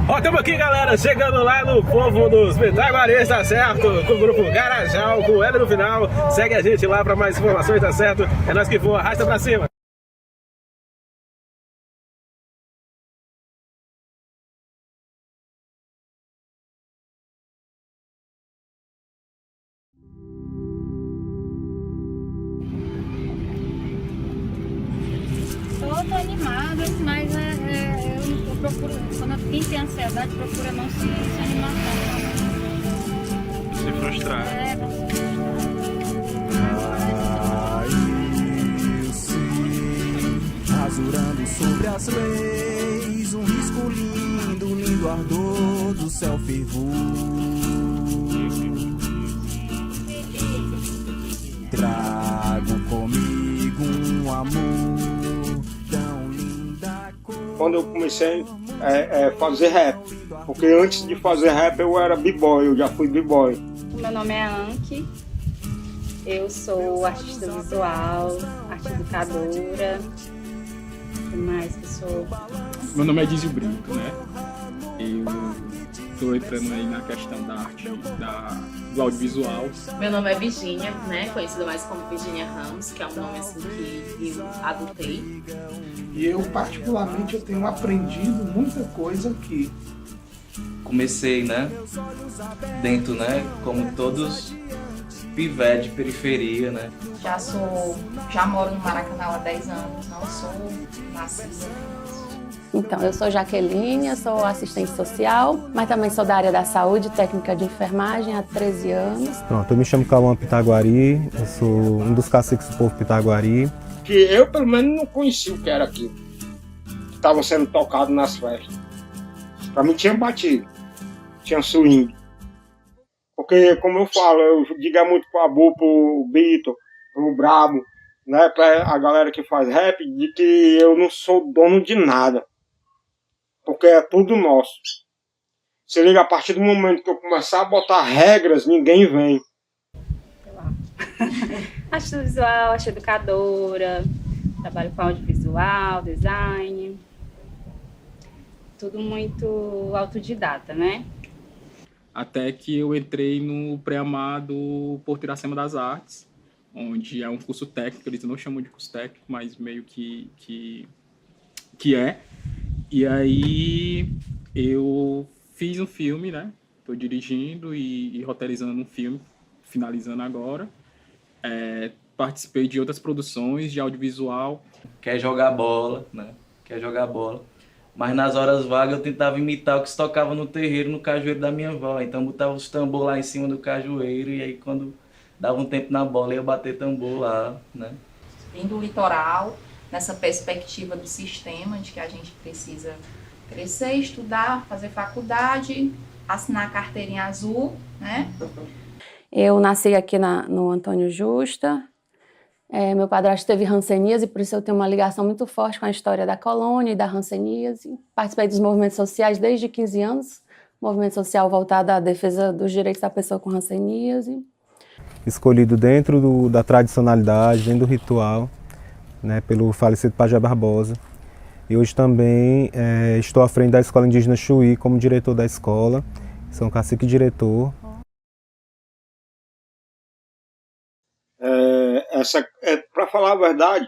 Ó, estamos aqui, galera, chegando lá no Povo dos Pitaguaris, tá certo? Com o grupo Garajal, com o L no final. Segue a gente lá para mais informações, tá certo? É nós que voa, arrasta pra cima. Eu tô animada, mas eu procuro, quando quem tem ansiedade, procura não se animar tanto. Se frustrar. Não se frustrar. Azurando sobre as leis, um risco lindo, lindo ardor do céu fervor. Trago comigo um amor tão linda cor. Quando eu comecei a fazer rap, porque antes de fazer rap eu era b-boy, eu já fui b-boy. Meu nome é Anki, eu sou artista visual, arte educadora. O que mais que eu sou? Meu nome é Dizio Brinco, né? Eu tô entrando aí na questão da arte, do audiovisual. Meu nome é Virgínia, né? Conhecida mais como Virgínia Ramos, que é um nome assim que eu adotei. E eu, particularmente, eu tenho aprendido muita coisa aqui. Comecei, né? Dentro, né? Como todos pivete de periferia, né? Já moro no Maracanã há 10 anos, não sou nascida. Então, eu sou Jaqueline, eu sou assistente social, mas também sou da área da saúde, técnica de enfermagem há 13 anos. Pronto, eu me chamo Cauã Pitaguari, eu sou um dos caciques do povo Pitaguari. Que eu, pelo menos, não conhecia o que era aquilo que estava sendo tocado nas festas. Pra mim tinha batido, tinha swing. Porque, como eu falo, eu digo muito pro Abu, pro Bito, pro Brabo, né, pra a galera que faz rap, de que eu não sou dono de nada. Porque é tudo nosso. Se liga, a partir do momento que eu começar a botar regras, ninguém vem. Arte visual, arte educadora, trabalho com audiovisual, design. Tudo muito autodidata, né? Até que eu entrei no pré-amado Porto Iracema das Artes, onde é um curso técnico, eles não chamam de curso técnico, mas meio que é. E aí eu fiz um filme, né? Estou dirigindo e roteirizando um filme, finalizando agora. Participei de outras produções de audiovisual. Quer jogar bola, né? Quer jogar bola. Mas nas horas vagas eu tentava imitar o que se tocava no terreiro, no cajueiro da minha avó. Então botava os tambor lá em cima do cajueiro e aí quando dava um tempo na bola eu ia bater tambor lá, né? Vim do litoral, nessa perspectiva do sistema, de que a gente precisa crescer, estudar, fazer faculdade, assinar a carteirinha azul, né? Eu nasci aqui no Antônio Justa. Meu padrasto teve hanseníase, por isso eu tenho uma ligação muito forte com a história da colônia e da hanseníase. Participei dos movimentos sociais desde 15 anos, movimento social voltado à defesa dos direitos da pessoa com hanseníase. Escolhido dentro da tradicionalidade, dentro do ritual, né, pelo falecido Pajé Barbosa. E hoje também estou à frente da Escola Indígena Chuí como diretor da escola. Sou um cacique diretor. Para falar a verdade,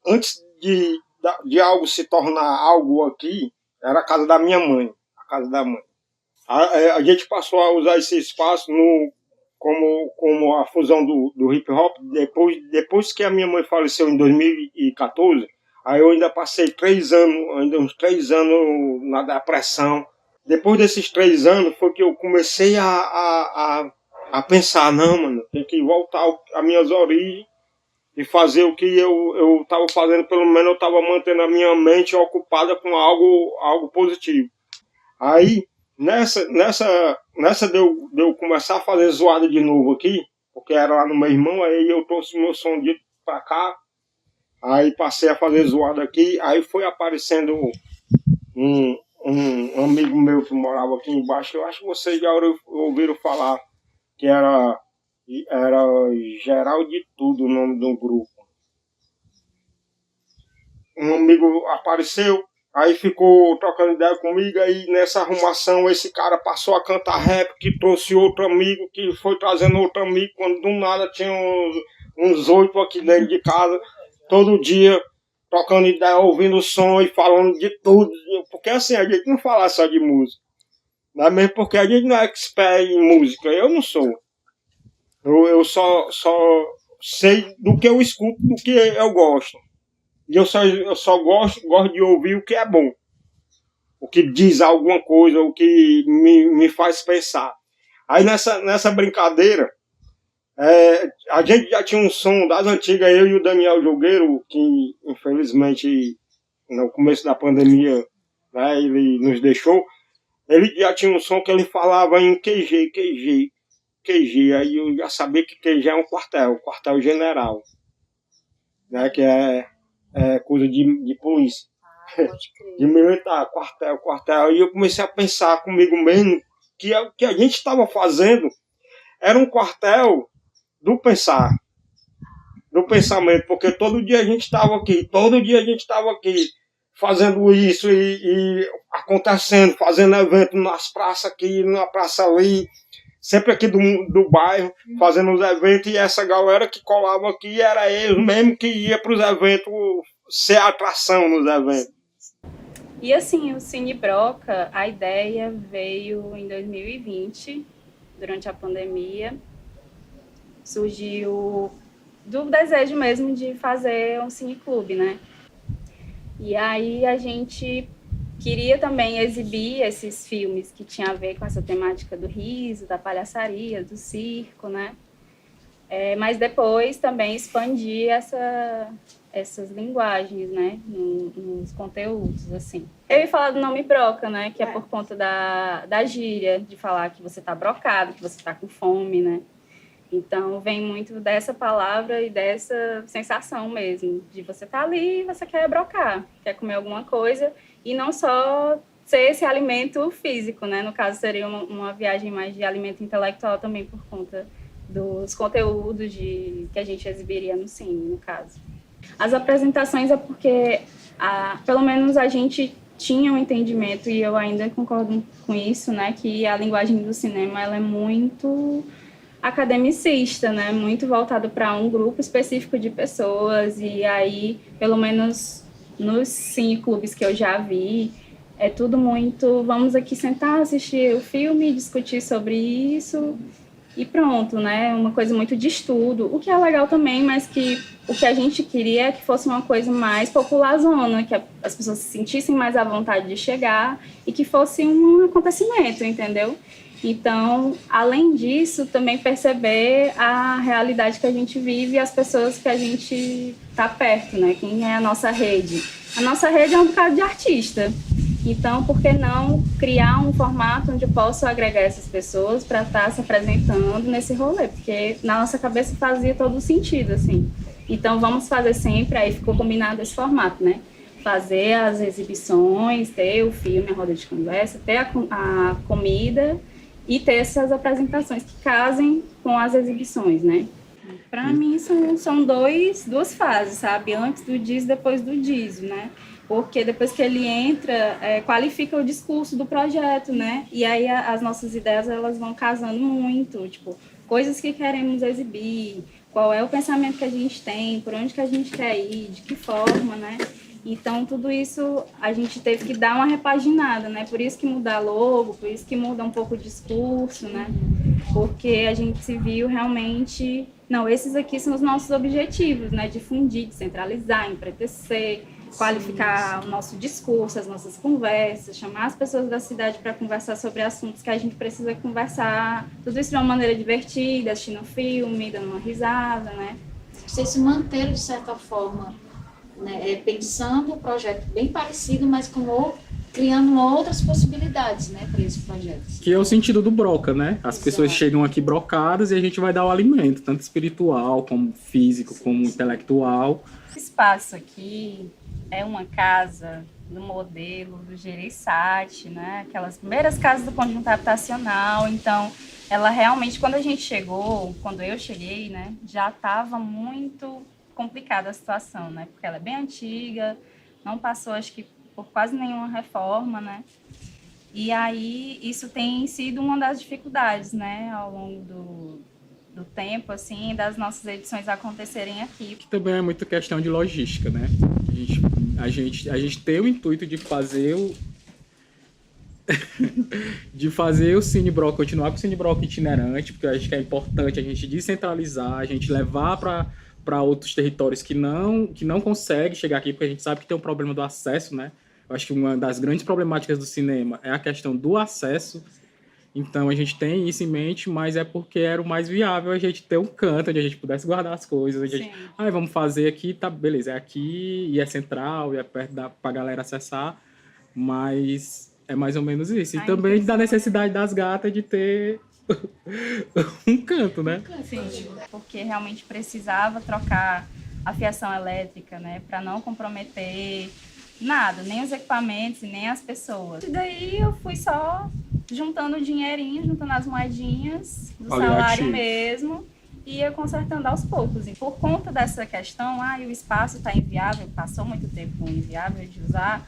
antes de algo se tornar algo aqui, era a casa da minha mãe, a casa da mãe. A gente passou a usar esse espaço como a fusão do hip hop, depois que a minha mãe faleceu em 2014, aí eu ainda passei 3 anos, ainda uns 3 anos na depressão. Depois desses 3 anos foi que eu comecei a pensar, não, mano, tem que voltar às minhas origens e fazer o que eu estava fazendo, pelo menos eu estava mantendo a minha mente ocupada com algo positivo. Aí, nessa de eu começar a fazer zoada de novo aqui, porque era lá no meu irmão, aí eu trouxe meu som de pra cá, aí passei a fazer zoada aqui, aí foi aparecendo um amigo meu que morava aqui embaixo, eu acho que vocês já ouviram falar, que era Geral de Tudo, o nome do grupo. Um amigo apareceu, Aí ficou trocando ideia comigo, aí nessa arrumação esse cara passou a cantar rap, que trouxe outro amigo, que foi trazendo outro amigo, quando do nada tinha uns 8 aqui dentro de casa, todo dia trocando ideia, ouvindo som e falando de tudo, porque assim, a gente não fala só de música, não é mesmo porque a gente não é expert em música, eu não sou. Eu só sei do que eu escuto, do que eu gosto. E eu só gosto de ouvir o que é bom. O que diz alguma coisa, o que me faz pensar. Aí nessa brincadeira, a gente já tinha um som das antigas, eu e o Daniel Jogueiro, que infelizmente no começo da pandemia, né, ele nos deixou. Ele já tinha um som que ele falava em QG. Aí eu já sabia que QG é um quartel-general, né, que é coisa de polícia, de militar, quartel. E eu comecei a pensar comigo mesmo que o que a gente estava fazendo era um quartel do pensamento, porque todo dia a gente estava aqui, fazendo isso e acontecendo, fazendo evento nas praças aqui, na praça ali, sempre aqui do bairro, fazendo os eventos, e essa galera que colava aqui era eles mesmo que ia para os eventos, ser atração nos eventos. E assim, o Cine Broca, a ideia veio em 2020, durante a pandemia, surgiu do desejo mesmo de fazer um cineclube, né? E aí a gente queria também exibir esses filmes que tinham a ver com essa temática do riso, da palhaçaria, do circo, né? Mas depois também expandir essas linguagens, né? Nos conteúdos, assim. Eu ia falar do nome broca, né? Que é por conta da gíria, de falar que você tá brocado, que você tá com fome, né? Então, vem muito dessa palavra e dessa sensação mesmo, de você tá ali e você quer brocar, quer comer alguma coisa, e não só ser esse alimento físico, né? No caso, seria uma viagem mais de alimento intelectual também, por conta dos conteúdos que a gente exibiria no cine, no caso. As apresentações é porque, pelo menos a gente tinha um entendimento, e eu ainda concordo com isso, né? Que a linguagem do cinema, ela é muito academicista, né? Muito voltado para um grupo específico de pessoas, e aí, pelo menos nos cineclubes que eu já vi, é tudo muito, vamos aqui sentar, assistir o filme, discutir sobre isso e pronto, né? Uma coisa muito de estudo, o que é legal também, mas que o que a gente queria é que fosse uma coisa mais popularzona, que as pessoas se sentissem mais à vontade de chegar e que fosse um acontecimento, entendeu? Então, além disso, também perceber a realidade que a gente vive e as pessoas que a gente está perto, né? Quem é a nossa rede? A nossa rede é um bocado de artista. Então, por que não criar um formato onde eu possa agregar essas pessoas para estar se apresentando nesse rolê? Porque na nossa cabeça fazia todo sentido, assim. Então, vamos fazer sempre, aí ficou combinado esse formato, né? Fazer as exibições, ter o filme, a roda de conversa, ter a comida e ter essas apresentações que casem com as exibições, né? Para mim, são duas fases, sabe? Antes do DIS, depois do DIS, né? Porque depois que ele entra, qualifica o discurso do projeto, né? E aí as nossas ideias, elas vão casando muito, tipo, coisas que queremos exibir, qual é o pensamento que a gente tem, por onde que a gente quer ir, de que forma, né? Então, tudo isso a gente teve que dar uma repaginada, né? Por isso que muda logo, por isso que muda um pouco o discurso, né? Porque a gente se viu realmente... Não, esses aqui são os nossos objetivos, né? Difundir, descentralizar, empretecer, qualificar o nosso discurso, as nossas conversas, chamar as pessoas da cidade para conversar sobre assuntos que a gente precisa conversar. Tudo isso de uma maneira divertida, assistindo um filme, dando uma risada, né? Vocês se manteram, de certa forma, né, pensando o projeto bem parecido, mas criando outras possibilidades, né, para esse projeto. Que é o sentido do broca, né? As pessoas chegam aqui brocadas e a gente vai dar o alimento, tanto espiritual, como físico, como intelectual. Esse espaço aqui é uma casa do modelo do Gereissati, né? Aquelas primeiras casas do conjunto habitacional. Então, ela realmente, quando eu cheguei, né, já estava muito complicada a situação, né? Porque ela é bem antiga, não passou, acho que, por quase nenhuma reforma, né? E aí isso tem sido uma das dificuldades, né, ao longo do tempo, assim, das nossas edições acontecerem aqui. Que também é muito questão de logística, né? A gente tem o intuito de fazer o Cinebroc, continuar com o Cinebroc itinerante, porque eu acho que é importante a gente descentralizar, a gente levar para outros territórios que não conseguem chegar aqui, porque a gente sabe que tem um problema do acesso, né? Eu acho que uma das grandes problemáticas do cinema é a questão do acesso. Então a gente tem isso em mente, mas é porque era o mais viável a gente ter um canto onde a gente pudesse guardar as coisas. Vamos fazer aqui, tá, beleza, é aqui, e é central, e é perto pra galera acessar, mas é mais ou menos isso. E também da necessidade das gatas de ter um canto, né? Sim, porque realmente precisava trocar a fiação elétrica, né, para não comprometer nada, nem os equipamentos e nem as pessoas. E daí eu fui só juntando o dinheirinho, juntando as moedinhas do salário mesmo, e ia consertando aos poucos. E por conta dessa questão, o espaço está inviável, passou muito tempo inviável de usar,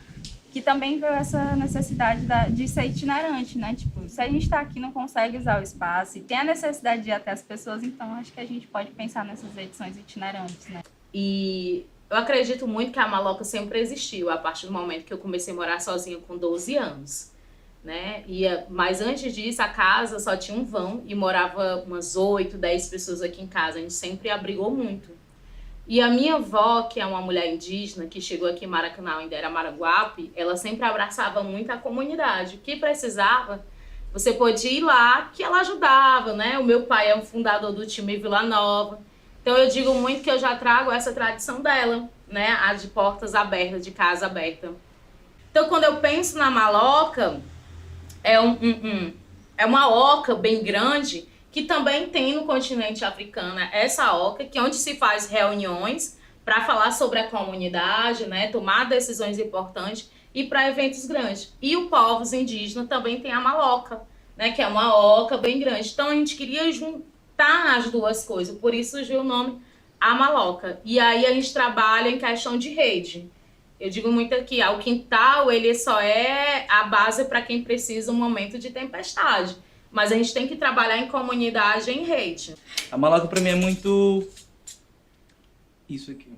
que também veio essa necessidade de ser itinerante, né? Tipo, se a gente está aqui e não consegue usar o espaço e tem a necessidade de ir até as pessoas, então acho que a gente pode pensar nessas edições itinerantes, né? E eu acredito muito que a maloca sempre existiu, a partir do momento que eu comecei a morar sozinha com 12 anos, né? Mas antes disso, a casa só tinha um vão e morava umas 8, 10 pessoas aqui em casa. A gente sempre abrigou muito. E a minha avó, que é uma mulher indígena, que chegou aqui em Maracanã, ainda era Maraguape, ela sempre abraçava muito a comunidade. O que precisava, você podia ir lá, que ela ajudava, né? O meu pai é um fundador do time Vila Nova. Então eu digo muito que eu já trago essa tradição dela, né? A de portas abertas, de casa aberta. Então quando eu penso na maloca, é uma oca bem grande, que também tem no continente africano essa oca, que é onde se faz reuniões para falar sobre a comunidade, né, tomar decisões importantes e para eventos grandes. E o povos indígenas também tem a maloca, né, que é uma oca bem grande. Então a gente queria juntar as duas coisas, por isso surgiu o nome A Maloca. E aí a gente trabalha em questão de rede. Eu digo muito aqui, o quintal ele só é a base para quem precisa um momento de tempestade. Mas a gente tem que trabalhar em comunidade, em rede. A maloca pra mim é muito... isso aqui.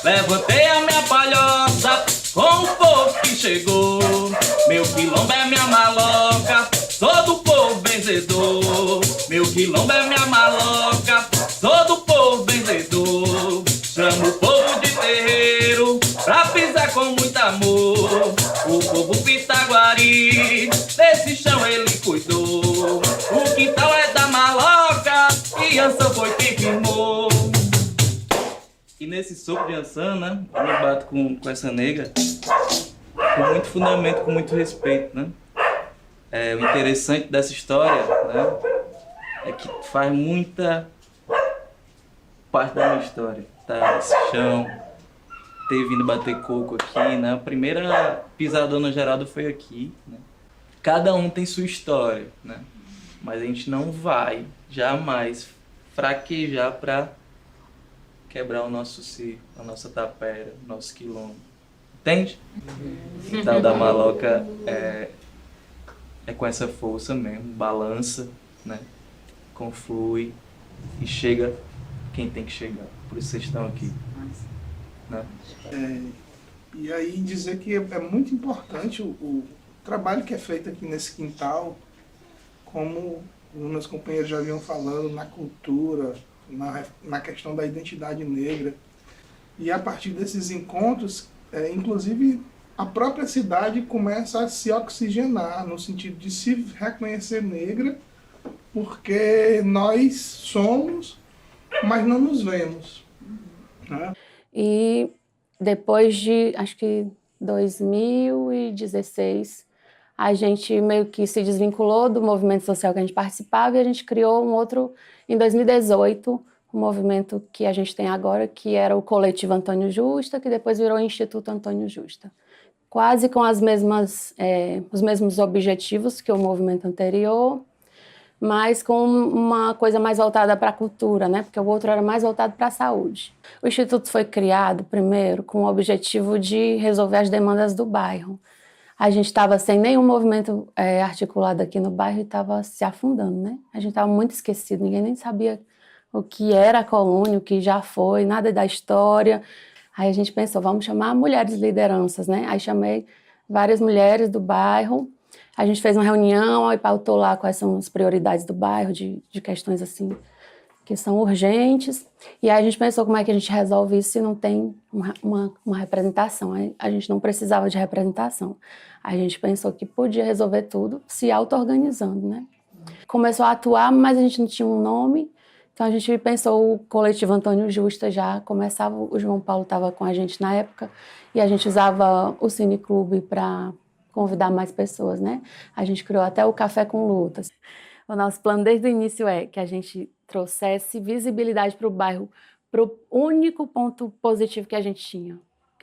Levantei a minha palhoça com o povo que chegou. Meu quilombo é minha maloca, sou do povo benzedor. Meu quilombo é minha maloca, sou do povo benzedor. Chamo o povo de terreiro pra pisar com muito amor. O povo pitaguari, desse chão ele cuidou. O quintal é da maloca e Ançã foi quem firmou. E nesse sopro de Ançã, né, eu me bato com essa negra com muito fundamento, com muito respeito, né. O interessante dessa história, né, é que faz muita parte da minha história. Tá, esse chão, ter vindo bater coco aqui, né? A primeira pisada da Dona Geralda foi aqui, né? Cada um tem sua história, né? Mas a gente não vai jamais fraquejar para quebrar o nosso circo, a nossa tapera, o nosso quilombo. Entende? O tal da maloca é com essa força mesmo, balança, né? Conflui e chega quem tem que chegar. Por isso vocês estão aqui. Né? E aí dizer que é muito importante o trabalho que é feito aqui nesse quintal, como os meus companheiros já vinham falando, na cultura, na questão da identidade negra. E a partir desses encontros, inclusive a própria cidade começa a se oxigenar, no sentido de se reconhecer negra, porque nós somos, mas não nos vemos. Né? E depois de, acho que 2016, a gente meio que se desvinculou do movimento social que a gente participava e a gente criou um outro, em 2018, um movimento que a gente tem agora, que era o Coletivo Antônio Justa, que depois virou o Instituto Antônio Justa. Quase com os mesmos objetivos que o movimento anterior, mas com uma coisa mais voltada para a cultura, né? Porque o outro era mais voltado para a saúde. O Instituto foi criado, primeiro, com o objetivo de resolver as demandas do bairro. A gente estava sem nenhum movimento articulado aqui no bairro e estava se afundando, né? A gente estava muito esquecido, ninguém nem sabia o que era a colônia, o que já foi, nada da história. Aí a gente pensou, vamos chamar mulheres lideranças, né? Aí chamei várias mulheres do bairro. A gente fez uma reunião e pautou lá quais são as prioridades do bairro, de questões assim que são urgentes. E aí a gente pensou como é que a gente resolve isso se não tem uma representação. Aí a gente não precisava de representação. A gente pensou que podia resolver tudo se auto-organizando, né? Começou a atuar, mas a gente não tinha um nome. Então a gente pensou o coletivo Antônio Justa já começava, o João Paulo estava com a gente na época, e a gente usava o Cineclube para convidar mais pessoas, né? A gente criou até o Café com Lutas. O nosso plano desde o início é que a gente trouxesse visibilidade para o bairro, para o único ponto positivo que a gente tinha.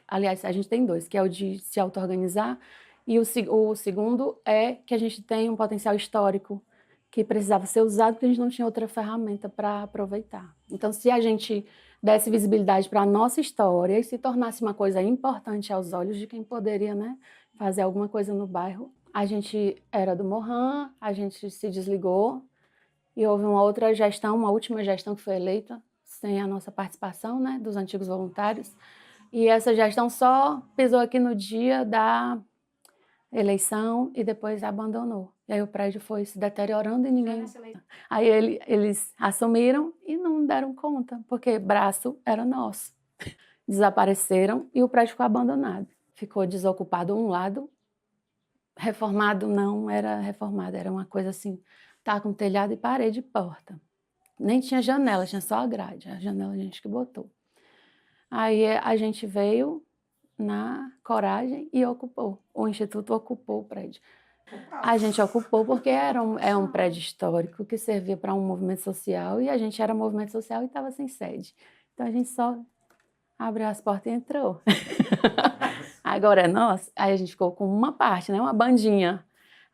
Aliás, a gente tem dois, que é o de se auto-organizar, e o segundo é que a gente tem um potencial histórico que precisava ser usado porque a gente não tinha outra ferramenta para aproveitar. Então, se a gente desse visibilidade para a nossa história e se tornasse uma coisa importante aos olhos de quem poderia, né, fazer alguma coisa no bairro. A gente era do Morran, a gente se desligou e houve uma outra gestão, uma última gestão que foi eleita, sem a nossa participação, né, dos antigos voluntários. E essa gestão só pisou aqui no dia da eleição e depois abandonou. E aí o prédio foi se deteriorando e ninguém... Aí eles assumiram e não deram conta, porque braço era nosso. Desapareceram e o prédio ficou abandonado. Ficou desocupado um lado, reformado não era reformado, era uma coisa assim, tá com telhado e parede e porta. Nem tinha janela, tinha só a grade, a janela a gente que botou. Aí a gente veio na coragem e ocupou, o Instituto ocupou o prédio. A gente ocupou porque é um prédio histórico que servia para um movimento social e a gente era movimento social e estava sem sede. Então a gente só abriu as portas e entrou. Agora é nosso. Aí a gente ficou com uma parte, né? Uma bandinha.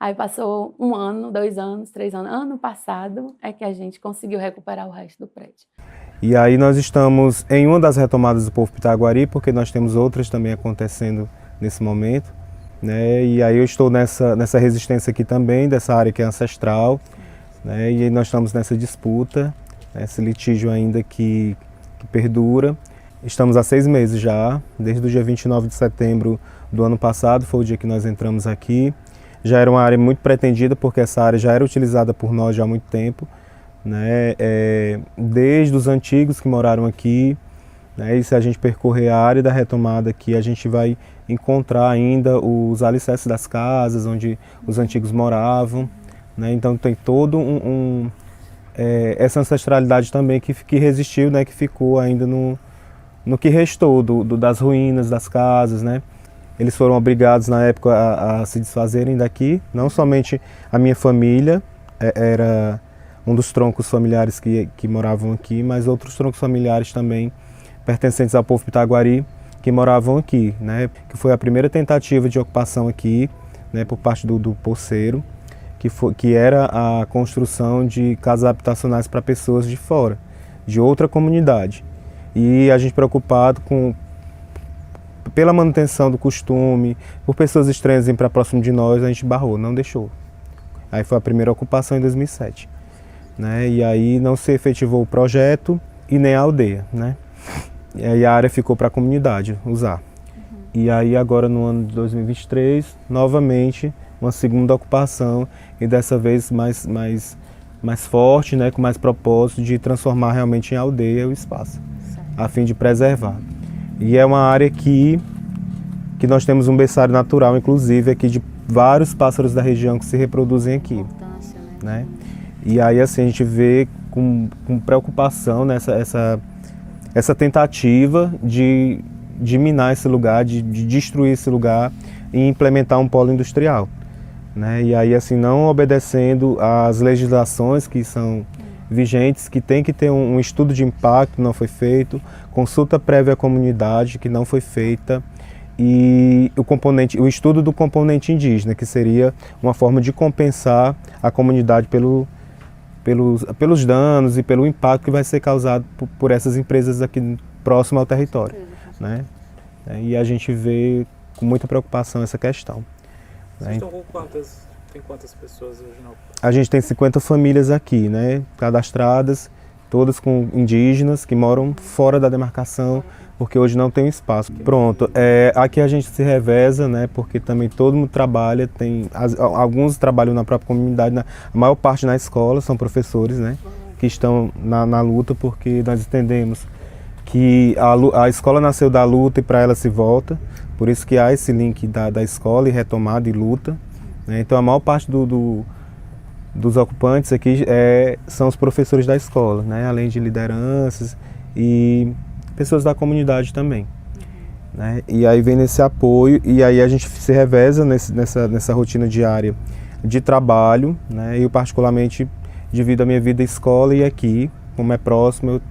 Aí passou 1 ano, 2 anos, 3 anos. Ano passado é que a gente conseguiu recuperar o resto do prédio. E aí nós estamos em uma das retomadas do Povo Pitaguari, porque nós temos outras também acontecendo nesse momento, né? E aí eu estou nessa resistência aqui também, dessa área que é ancestral, né? E aí nós estamos nessa disputa, esse litígio ainda que perdura. Estamos há 6 meses já, desde o dia 29 de setembro do ano passado, foi o dia que nós entramos aqui. Já era uma área muito pretendida, porque essa área já era utilizada por nós já há muito tempo, né? Desde os antigos que moraram aqui, né? E se a gente percorrer a área da retomada aqui, a gente vai encontrar ainda os alicerces das casas onde os antigos moravam, né? Então tem todo essa ancestralidade também que resistiu, né? Que ficou ainda no que restou das ruínas das casas, né? Eles foram obrigados na época a se desfazerem daqui, não somente a minha família era um dos troncos familiares que moravam aqui, mas outros troncos familiares também pertencentes ao povo Pitaguari que moravam aqui, né? Que foi a primeira tentativa de ocupação aqui, né? Por parte do poceiro, que era a construção de casas habitacionais para pessoas de fora, de outra comunidade. E a gente preocupado pela manutenção do costume, por pessoas estranhas irem para próximo de nós, a gente barrou, não deixou. Aí foi a primeira ocupação em 2007. Né? E aí não se efetivou o projeto e nem a aldeia. Né? E aí a área ficou para a comunidade usar. E aí agora no ano de 2023, novamente, uma segunda ocupação e dessa vez mais forte, né? Com mais propósito de transformar realmente em aldeia o espaço, a fim de preservar. E é uma área que nós temos um berçário natural, inclusive, aqui de vários pássaros da região que se reproduzem aqui. Né? E aí assim, a gente vê com preocupação, né, essa tentativa de minar esse lugar, de destruir esse lugar e implementar um polo industrial. Né? E aí assim, não obedecendo às legislações que são vigentes, que tem que ter um estudo de impacto, não foi feito, consulta prévia à comunidade, que não foi feita, e o estudo do componente indígena, que seria uma forma de compensar a comunidade pelos danos e pelo impacto que vai ser causado por essas empresas aqui próximo ao território, né? E a gente vê com muita preocupação essa questão. Vocês estão com quantas pessoas hoje na ocupação? A gente tem 50 famílias aqui, né, cadastradas, todas com indígenas que moram fora da demarcação, porque hoje não tem espaço. Pronto, aqui a gente se reveza, né, porque também todo mundo trabalha, alguns trabalham na própria comunidade, a maior parte na escola, são professores, né, que estão na luta, porque nós entendemos que a escola nasceu da luta e para ela se volta, por isso que há esse link da escola e retomada e luta, né? Então a maior parte dos ocupantes aqui são os professores da escola, né? Além de lideranças e pessoas da comunidade também, né? E aí vem nesse apoio e aí a gente se reveza nessa rotina diária de trabalho, né? Eu particularmente divido a minha vida escola e aqui, como é próximo,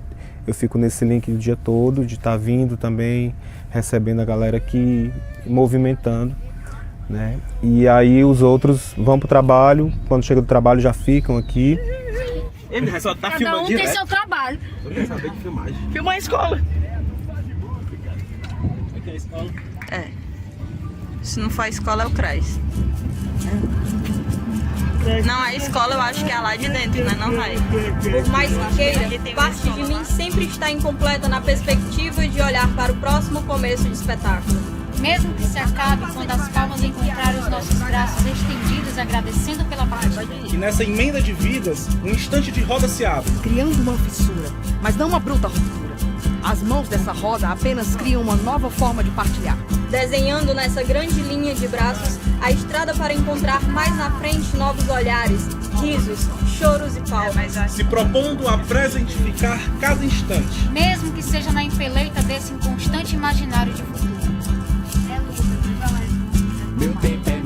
eu fico nesse link o dia todo, de estar vindo também, recebendo a galera aqui, movimentando, né? E aí os outros vão para o trabalho, quando chega do trabalho já ficam aqui. Ele só tá Cada filmando um direto. tem seu trabalho. Eu quero saber de filmagem. Filmar a escola. Aqui é a escola? Se não for a escola, é o CRAS. Não, a escola eu acho que é lá de dentro, né? Não vai. Por mais que queira, parte de mim sempre está incompleta na perspectiva de olhar para o próximo começo de espetáculo. Mesmo que se acabe quando as palmas encontrarem os nossos braços estendidos, agradecendo pela partida. E nessa emenda de vidas, um instante de roda se abre. Criando uma fissura, mas não uma bruta ruptura. As mãos dessa roda apenas criam uma nova forma de partilhar. Desenhando nessa grande linha de braços a estrada para encontrar mais na frente novos olhares, risos, choros e palmas. Se propondo a presentificar cada instante. Mesmo que seja na empeleita desse inconstante imaginário de futuro. Meu tempo é